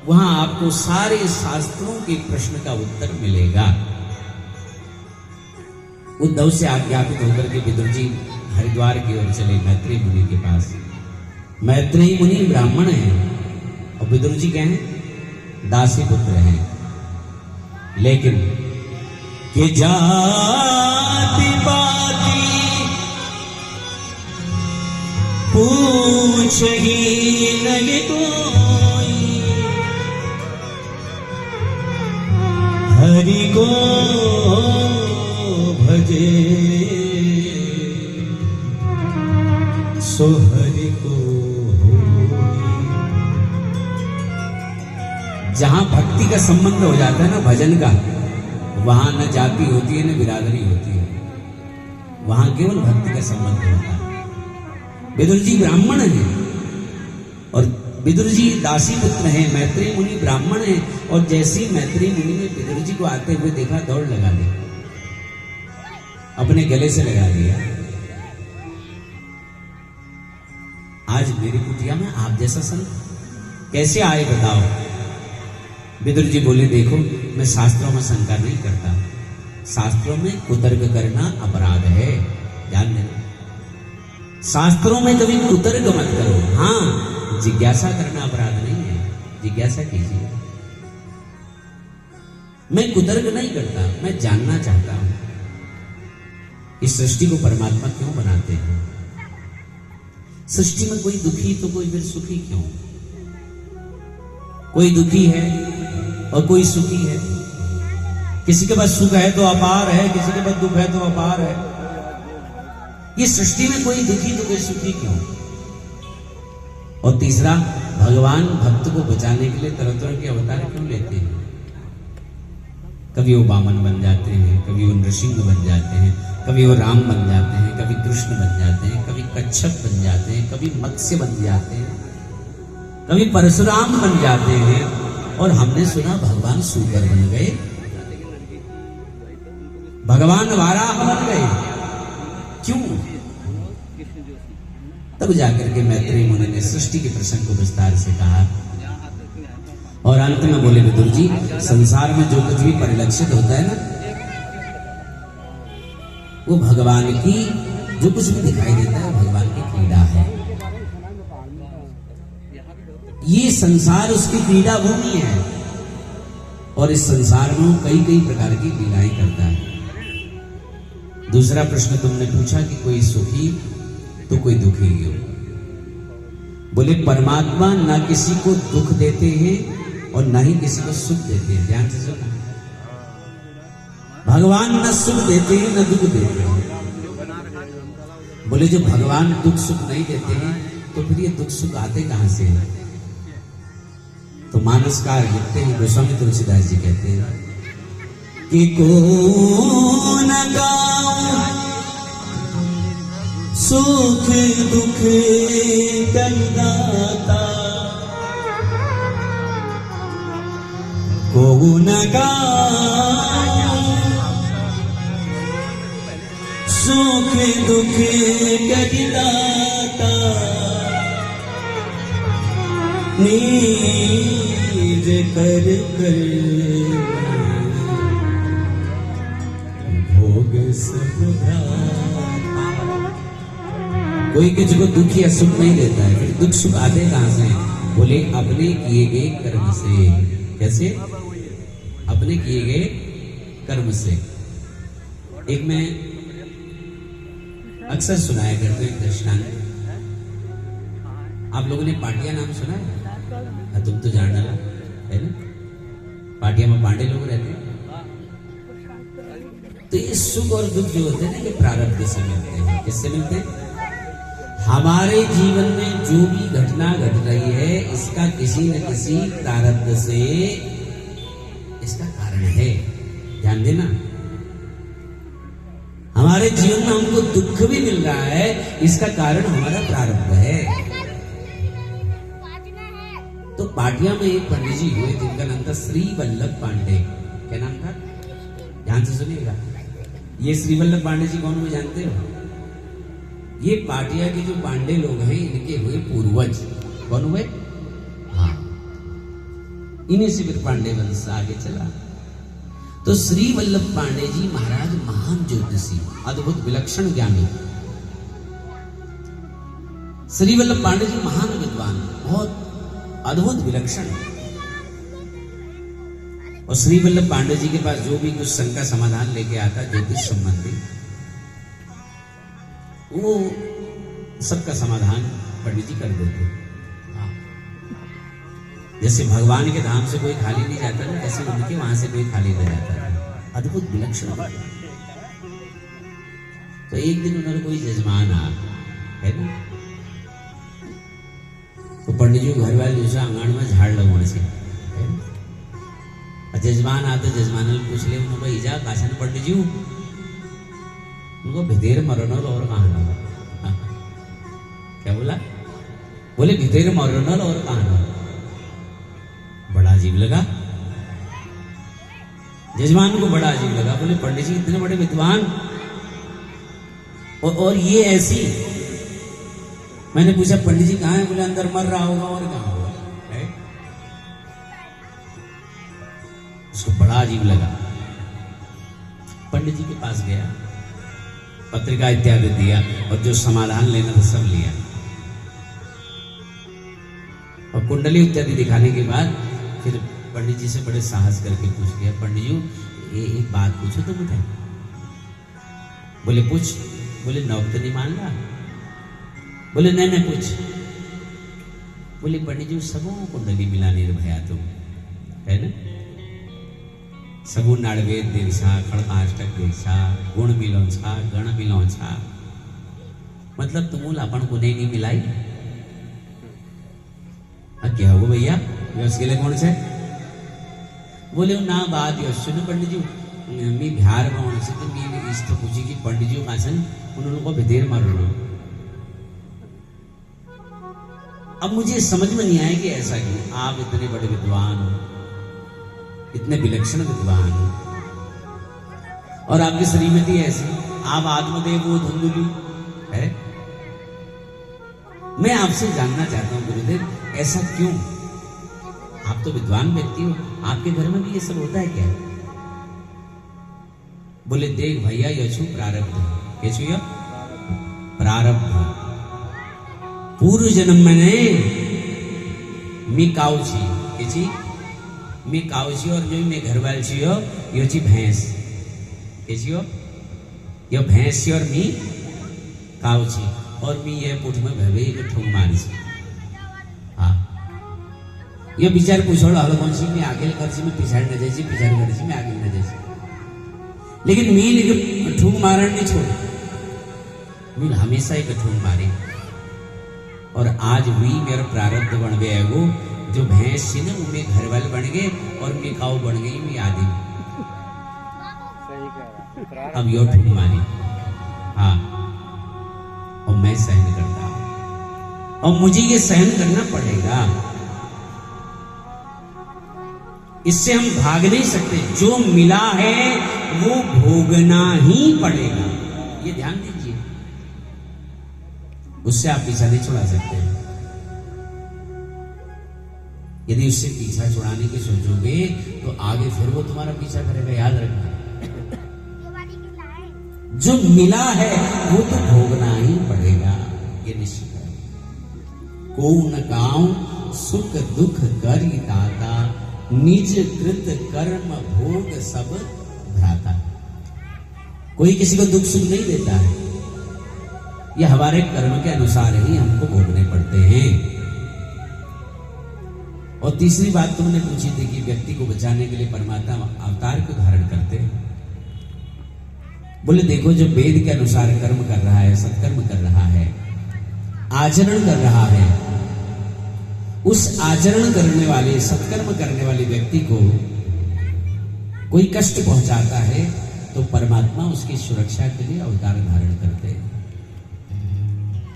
वहां आपको सारे शास्त्रों के प्रश्न का उत्तर मिलेगा। उद्धव से आज्ञापित होकर के विदुर जी हरिद्वार की ओर चले मैत्रेय मुनि के पास। मैत्रेय मुनि ब्राह्मण हैं और विदुर जी क्या हैं? दासी पुत्र हैं। लेकिन कि जाति पाति पूछ ही नहीं कोई, हरि को भजे सो हरि को होई। जहां भक्ति का संबंध हो जाता है ना भजन का, वहां न जाति होती है न बिरादरी होती है, वहां केवल भक्ति का संबंध होता है। विदुर जी ब्राह्मण हैं और विदुर जी दासी पुत्र हैं। मैत्रेय मुनि ब्राह्मण हैं और जैसे ही मैत्रेय मुनि ने विदुर जी को आते हुए देखा, दौड़ लगा दी, अपने गले से लगा दिया। आज मेरी कुटिया में आप जैसा संत कैसे आए बताओ? विदुर जी बोले, देखो मैं शास्त्रों में शंका नहीं करता, शास्त्रों में कुतर्क करना अपराध है, ध्यान देना। शास्त्रों में कभी कुतर्क मत करो। हाँ, जिज्ञासा करना अपराध नहीं है, जिज्ञासा कीजिए। मैं कुतर्क नहीं करता, मैं जानना चाहता हूं इस सृष्टि को परमात्मा क्यों बनाते हैं। सृष्टि में कोई दुखी तो कोई फिर सुखी क्यों? कोई दुखी है और कोई सुखी है। किसी के पास सुख है तो अपार है, किसी के पास दुख है तो अपार है। ये सृष्टि में कोई दुखी तो कोई सुखी क्यों? और तीसरा, भगवान भक्त को बचाने के लिए तरह तरह के अवतार क्यों लेते हैं? कभी वो वामन बन जाते हैं, कभी वो नृसिंह बन जाते हैं, कभी वो राम बन जाते हैं, कभी कृष्ण बन जाते हैं, कभी कच्छप बन जाते हैं, कभी मत्स्य बन जाते हैं, कभी परशुराम बन जाते हैं। और हमने सुना भगवान सूकर बन गए, भगवान वाराह बन गए, क्यों? तब जाकर के मैत्रेय मुनि ने सृष्टि के प्रसंग को विस्तार से कहा और अंत में बोले, विदुर जी, संसार में जो कुछ भी परिलक्षित होता है ना, वो भगवान की, जो कुछ भी दिखाई देता है भगवान की क्रीड़ा है। ये संसार उसकी क्रीड़ा भूमि है और इस संसार में कई कई प्रकार की क्रीड़ाएं करता है। दूसरा प्रश्न तुमने पूछा कि कोई सुखी तो कोई दुखी क्यों? बोले, परमात्मा ना किसी को दुख देते हैं और ना ही किसी को सुख देते हैं। ध्यान से सुनो, भगवान न सुख देते हैं न दुख देते हैं। बोले, जो भगवान दुख सुख नहीं देते हैं तो फिर ये दुख सुख आते कहां से हैं? तो मानसकार लिखते हैं, गोस्वामी तुलसीदास जी कहते हैं कि कौन गाऊं सुख दुख करदाता, कौन गाऊं सुख दुख करदाता, नीज कर कर भोग सब भ्राता। कोई किसी को दुख या सुख नहीं देता है, फिर दुख सुख आते कहां से? बोले, अपने किए गए कर्म से। कैसे? अपने किए गए कर्म से। एक मैं अक्सर सुनाया करते हैं दृष्टांत। आप लोगों ने पाटिया नाम सुना है? तुम तो जान डाला है ना, पाटिया में पांडे लोग रहते हैं। तो ये सुख और दुख जो होते हैं ना, ये प्रारब्ध से मिलते हैं। किससे मिलते हैं? हमारे जीवन में जो भी घटना घट रही है, इसका किसी न किसी प्रारब्ध से इसका कारण है। ध्यान देना, हमारे जीवन में हमको दुख भी मिल रहा है, इसका कारण हमारा प्रारब्ध है। तो पाटिया में एक पंडित जी हुए जिनका नाम था श्री वल्लभ पांडे। क्या नाम था? ध्यान से सुनिएगा। ये श्री वल्लभ पांडे जी कौन हुए जानते हो? ये पाटिया के जो पांडे लोग हैं, इनके हुए पूर्वज। कौन हुए? हाँ, इन्हीं से फिर पांडे वंश आगे चला। तो श्री वल्लभ पांडे जी महाराज महान ज्योतिषी, अद्भुत विलक्षण ज्ञानी। श्री वल्लभ पांडे जी महान विद्वान, बहुत अद्भुत विलक्षण। और श्री वल्लभ पांडे जी के पास जो भी कुछ शंका समाधान लेके आता ज्योतिष संबंधी, वो सबका समाधान पंडित जी कर देते। जैसे भगवान के धाम से कोई खाली नहीं जाता ना, जैसे उनके वहां से कोई खाली नहीं जाता था। अद्भुत विलक्षण। तो एक दिन उन्होंने कोई जजमान आ है ना, तो पंडित जी घर वाले जो आंगन में झाड़ लगवाने से जजमान आते, जजमान ने पूछ ले उनको इजा काशन पंडित जी उनको भिदेर मरनल और कहानल। क्या बोला? बोले भिदेर मरनल और कहानल। बड़ा अजीब लगा जजमान को, बड़ा अजीब लगा। बोले पंडित जी इतने बड़े विद्वान और ये ऐसी। मैंने पूछा पंडित जी कहाँ है? बोले अंदर मर रहा होगा। और कहाँ होगा? उसको बड़ा अजीब लगा। पंडित जी के पास गया, पत्रिका इत्यादि दिया और जो समाधान लेना था सब लिया। और कुंडली इत्यादि दिखाने के बाद फिर पंडित जी से बड़े साहस करके पूछ लिया, पंडित जी ये एक बात पूछो तो मुझे। बोले पूछ। बोले नौक तो नहीं मान रहा? बोले नहीं पूछ। बोले पंडित जी सबो कुंडली मिलाने भया तुम है ना, सबो नाड़वेद देवसा खड़काष्टक देवसा गुण मिलो छा गण मिलो छा, मतलब तुम अपन को नहीं मिलाई। क्या हो भैया यश के कौन से? बोले ना बात यश सुनो पंडित जी, मी बिहार में होने से तो मैं इष्ट पूछी कि पंडित जी का सन उन्होंने को भिदेर मार लो। अब मुझे समझ में नहीं आया कि ऐसा क्यों। आप इतने बड़े विद्वान हो, इतने विलक्षण विद्वान हो, और आपकी श्रीमती ऐसी, आप आत्मदेव वो धुंधुली है। मैं आपसे जानना चाहता हूं गुरुदेव ऐसा क्यों? आप तो विद्वान व्यक्ति हो, आपके घर में भी ये सब होता है क्या? बोले देख भैया यशु प्रारब्ध, कैसु यह प्रारब्ध। पूर्व जन्म में मी काऊ छी, कैसी मी काऊ छी, और जो मैं घर वाले छी हो यो छी भैंस, कैसी हो यो भैंस छी और मी काऊ छी, और मी ये पुठ में भवे ये ठोंग मारी छी। हाँ ये विचार पूछो हलो कौन सी मैं आगे कर सी, मैं पिछाड़ न जाए, पिछाड़ कर सी मैं आगे न जाए, लेकिन मीन ठूंग मारण नहीं छोड़, मीन हमेशा एक ठूंग मारी। और आज भी मेरा प्रारब्ध बन गया है वो, जो भैंस थी ना वो मेरे घर वाले बन गए और मैं काऊ बन गई, मैं आदि। अब यो ठूंग मारी। हाँ और मैं सहन करता हूं, और मुझे ये सहन करना पड़ेगा, इससे हम भाग नहीं सकते। जो मिला है वो भोगना ही पड़ेगा, ये ध्यान दीजिए। उससे आप पीछा नहीं छुड़ा सकते। यदि उससे पीछा छुड़ाने की सोचोगे तो आगे फिर वो तुम्हारा पीछा करेगा, याद रखना। जो मिला है वो तो भोगना ही पड़ेगा, ये निश्चित है। को न गाँव सुख दुख करी दाता, निज कृत कर्म भोग सब भ्राता। कोई किसी को दुख सुख नहीं देता है, ये हमारे कर्म के अनुसार ही हमको भोगने पड़ते हैं। और तीसरी बात तुमने पूछी थी कि व्यक्ति को बचाने के लिए परमात्मा अवतार को धारण करते हैं। बोले देखो जो वेद के अनुसार कर्म कर रहा है, सत्कर्म कर रहा है, आचरण कर रहा है, उस आचरण करने वाले सत्कर्म करने वाले व्यक्ति को कोई कष्ट पहुंचाता है तो परमात्मा उसकी सुरक्षा के लिए अवतार धारण करते हैं।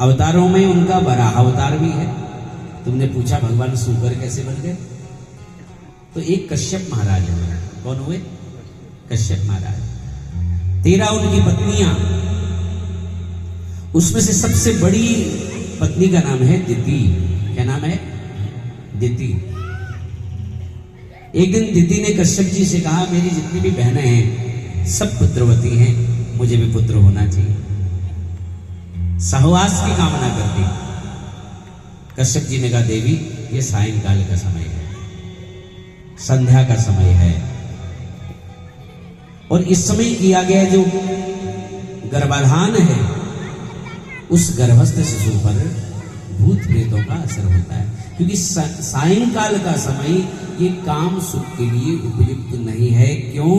अवतारों में उनका वराह अवतार भी है। तुमने पूछा भगवान सुकर कैसे बन गए, तो एक कश्यप महाराज हुए। कौन हुए? कश्यप महाराज। 13 उनकी पत्नियां, उसमें से सबसे बड़ी पत्नी का नाम है दिति। क्या नाम है? दिति। एक दिन दिति ने कश्यप जी से कहा, मेरी जितनी भी बहनें हैं सब पुत्रवती हैं, मुझे भी पुत्र होना चाहिए। सहवास की कामना करती। कश्यप जी ने कहा, देवी ये सायंकाल का समय है, संध्या का समय है, और इस समय किया गया जो गर्भाधान है उस गर्भस्थ शिशु पर भूत प्रेतों का असर होता है, क्योंकि सायंकाल का समय ये काम सुख के लिए उपयुक्त नहीं है। क्यों?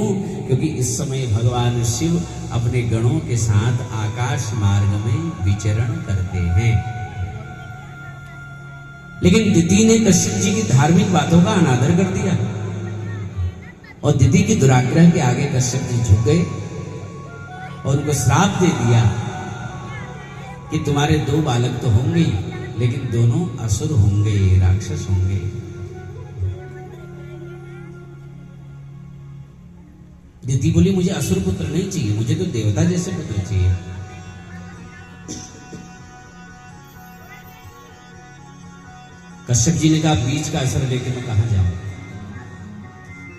क्योंकि इस समय भगवान शिव अपने गणों के साथ आकाश मार्ग में विचरण करते हैं। लेकिन दिति ने कश्यप जी की धार्मिक बातों का अनादर कर दिया और दिति की दुराग्रह के आगे कश्यप जी झुक गए और उनको श्राप दे दिया कि तुम्हारे 2 बालक तो होंगे लेकिन दोनों असुर होंगे, राक्षस होंगे। दिति बोली, मुझे असुर पुत्र नहीं चाहिए, मुझे तो देवता जैसे पुत्र चाहिए। कश्यप जी ने कहा, बीच का असर लेके मैं कहां जाऊं?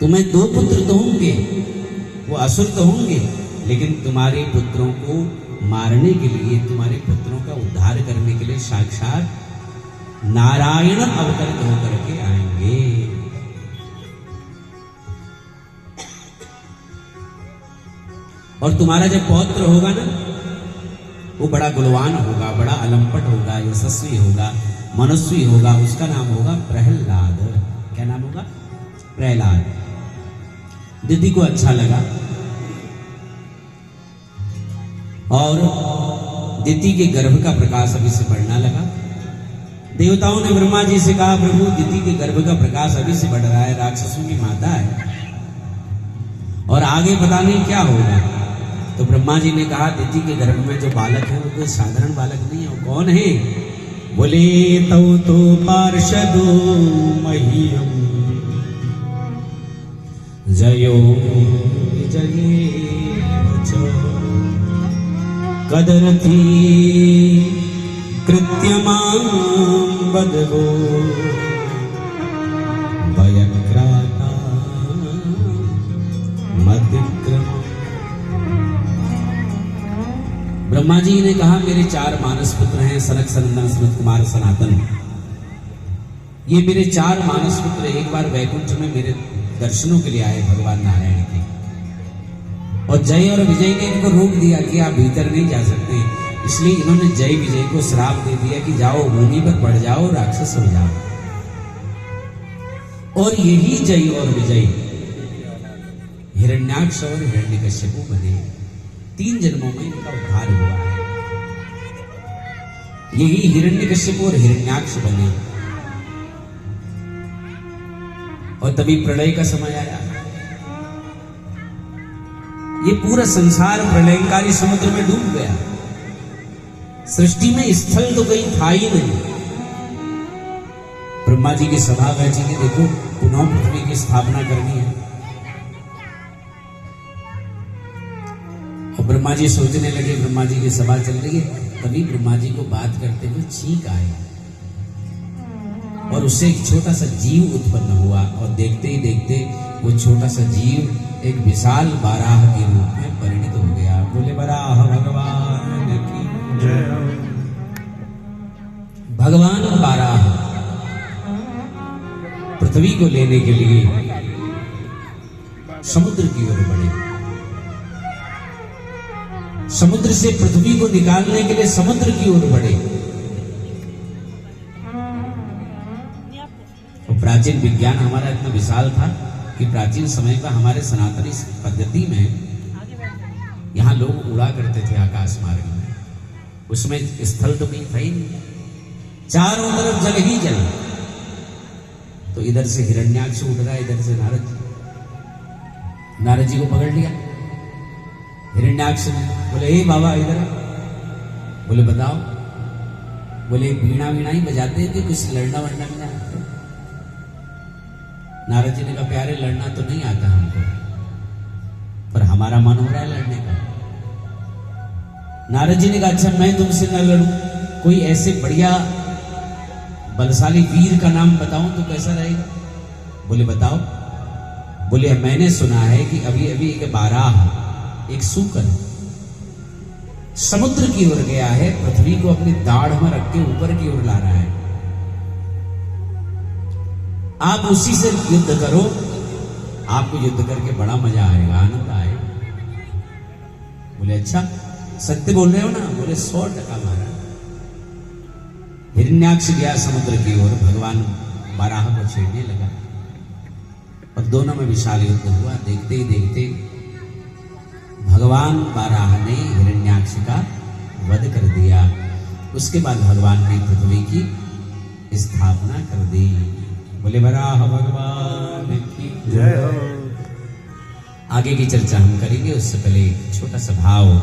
तुम्हें 2 पुत्र तो होंगे, वो असुर तो होंगे, लेकिन तुम्हारे पुत्रों को मारने के लिए, तुम्हारे पुत्रों का उद्धार करने के लिए साक्षात नारायण अवतरित होकर के आएंगे। और तुम्हारा जब पौत्र होगा ना, वो बड़ा गुणवान होगा, बड़ा अलंपट होगा, यशस्वी होगा, मनस्वी होगा, उसका नाम होगा प्रहलाद। क्या नाम होगा? प्रहलाद। दिति को अच्छा लगा और दिति के गर्भ का प्रकाश अभी से बढ़ना लगा। देवताओं ने ब्रह्मा जी से कहा, प्रभु दिति के गर्भ का प्रकाश अभी से बढ़ रहा है, राक्षसों की माता है और आगे पता नहीं क्या होगा। तो ब्रह्मा जी ने कहा, दिति के गर्भ में जो बालक है वो कोई साधारण बालक नहीं है। वो कौन है? बोले, तौ तो पार्षदो मह्यम जयो विजये कदरथी कृत्यमां बदगो भयक्राता मतिक्रम। ब्रह्मा जी ने कहा, मेरे 4 मानस पुत्र हैं, सनक, सनंदन, सनत कुमार, सनातन। ये मेरे 4 मानस पुत्र एक बार वैकुंठ में मेरे दर्शनों के लिए आए भगवान नारायण के, और जय और विजय ने इनको रोक दिया कि आप भीतर नहीं जा सकते। इसलिए इन्होंने जय विजय को श्राप दे दिया कि जाओ भूमि पर बढ़ जाओ, राक्षस हो जाओ। और यही जय और विजय हिरण्याक्ष और हिरण्यकश्यप बने। 3 जन्मों में इनका उद्धार हुआ है। यही हिरण्यकश्यप और हिरण्याक्ष बने। और तभी प्रलय का समय आया। ये पूरा संसार प्रलयकारी समुद्र में डूब गया। सृष्टि में स्थल तो कहीं था ही नहीं। ब्रह्मा जी की सभा बैठी कि देखो पुनः पृथ्वी की स्थापना करनी है। और ब्रह्मा जी सोचने लगे, ब्रह्मा जी की सभा चल रही है, तभी ब्रह्मा जी को बात करते हुए छींक आए और उससे एक छोटा सा जीव उत्पन्न हुआ। और देखते ही देखते वो छोटा सा जीव एक विशाल बाराह के रूप में परिणित हो गया। बोले बराह भगवान की जय। भगवान बाराह पृथ्वी को लेने के लिए समुद्र की ओर बढ़े। समुद्र से पृथ्वी को निकालने के लिए समुद्र की ओर बढ़े। तो प्राचीन विज्ञान हमारा इतना विशाल था कि प्राचीन समय का हमारे सनातनी पद्धति में यहां लोग उड़ा करते थे आकाश मार्ग में। उसमें स्थल तो कहीं था ही नहीं, चारों तरफ जल ही जल। तो इधर से हिरण्याक्ष उठ रहा है, इधर से नारद जी को पकड़ लिया हिरण्याक्ष ने। बोले, ए बाबा इधर। बोले बताओ। बोले वीणा वीणा ही बजाते थे, कुछ लड़ना वड़ना नहीं आता। नारद जी ने कहा, प्यारे लड़ना तो नहीं आता हमको, पर हमारा मन हो रहा है लड़ने का। नारद जी ने कहा, अच्छा मैं तुमसे न लड़ूं, कोई ऐसे बढ़िया बलशाली वीर का नाम बताऊं तो कैसा रहेगा? बोले बताओ। बोले मैंने सुना है कि अभी अभी एक बाराह, एक सूकर समुद्र की ओर गया है, पृथ्वी को अपनी दाढ़ में रख के ऊपर की ओर ला रहा है। आप उसी से युद्ध करो, आपको युद्ध करके बड़ा मजा आएगा, आनंद आएगा। बोले अच्छा सत्य बोल रहे हो ना? बोले 100% मारा। हिरण्याक्ष गया समुद्र की ओर, भगवान बाराह को छेड़ने लगा और दोनों में विशाल युद्ध हुआ। देखते ही देखते भगवान बाराह ने हिरण्याक्ष का वध कर दिया। उसके बाद भगवान ने पृथ्वी की स्थापना कर दी। बोले वराह भगवान की जय हो। आगे की चर्चा हम करेंगे, उससे पहले एक छोटा सा भाव।